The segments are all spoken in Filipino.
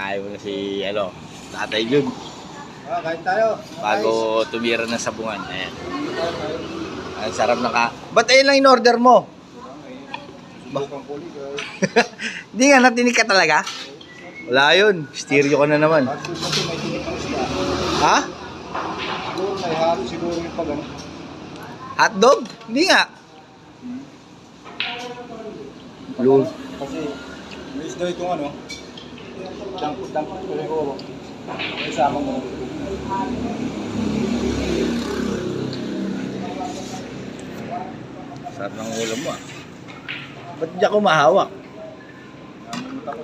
Kinain mo na si, Tatay Jun. Kain tayo. Bago tumira ng sabungan. Ayan. Ang sarap na ka. Ba't ayun lang in-order mo? Subukan ko ulit. Hindi nga, natinig ka talaga? Wala yun. Stereo ka na naman. Kasi may tinipas na. Ha? Siguro may halo siguro yung pag ano. Hotdog? Hindi nga. Blue. Kasi may isda itong ano. Dampot ko siguro. May sama mo. Sarap ng ulam mo ah. Ba't di ako mahawak? Namumut ako.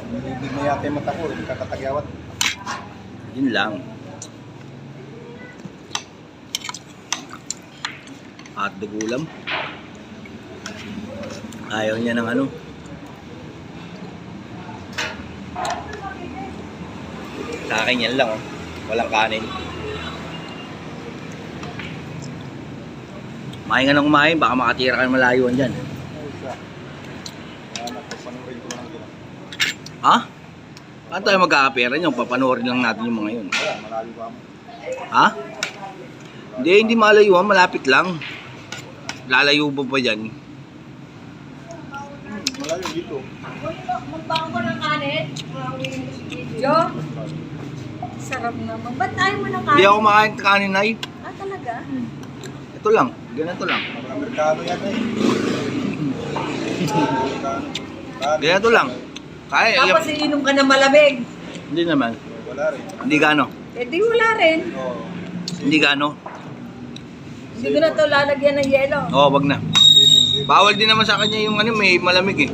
Hindi na yata yung mata ko. Hindi kakatagyawat. Yun lang. Hotdog ulam. Ayaw niya ng ano. Sa akin yan lang oh. Walang kanin. Kumain ka na kumain, baka makatira ka ng malayuan dyan. Isa. Napapanurin ko lang yun. Ha? Paano tayo magkakapera nyo? Papanoorin lang natin yung mga yun. Wala, malayo ba mo? Ha? Hindi malayuan, malapit lang. Lalayo ba dyan? Malayo dito. Magbago ko ng kanin. Jo? Sarap naman. Ba't ayaw mo ng kanin? Hindi ako makain ng kanin ay. Ah, talaga? Ito lang, ganito lang. Amerikano yan eh. Ganito lang. Kaya, Tapos iinom ka na malamig. hindi naman. Wala rin. Hindi gaano. Eh di wala rin. Oo. Hindi gaano. Hindi ko na ito lalagyan ng yelo. Oo, wag na. Bawal din naman sa kanya yung may malamig eh.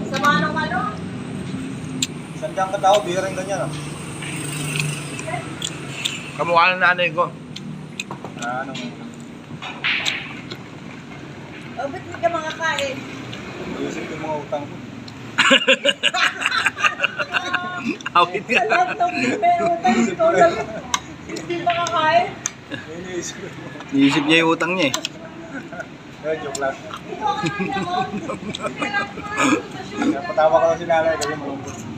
Sama ng ano? Sandang katao, bihira yung ganyan ah. Kamukha ng nanay ko. Ano? O, ba't hindi ka makakain? Ayusin ko yung mga utang ko. Awit ka. Alam ng pero tayo ikaw lang. Hindi makakain. Iniisip ko. Iisip niya yung utang niya eh. Joke lang. Ikaw ang mo. Patawa ko lang si nanay kasi malungkot.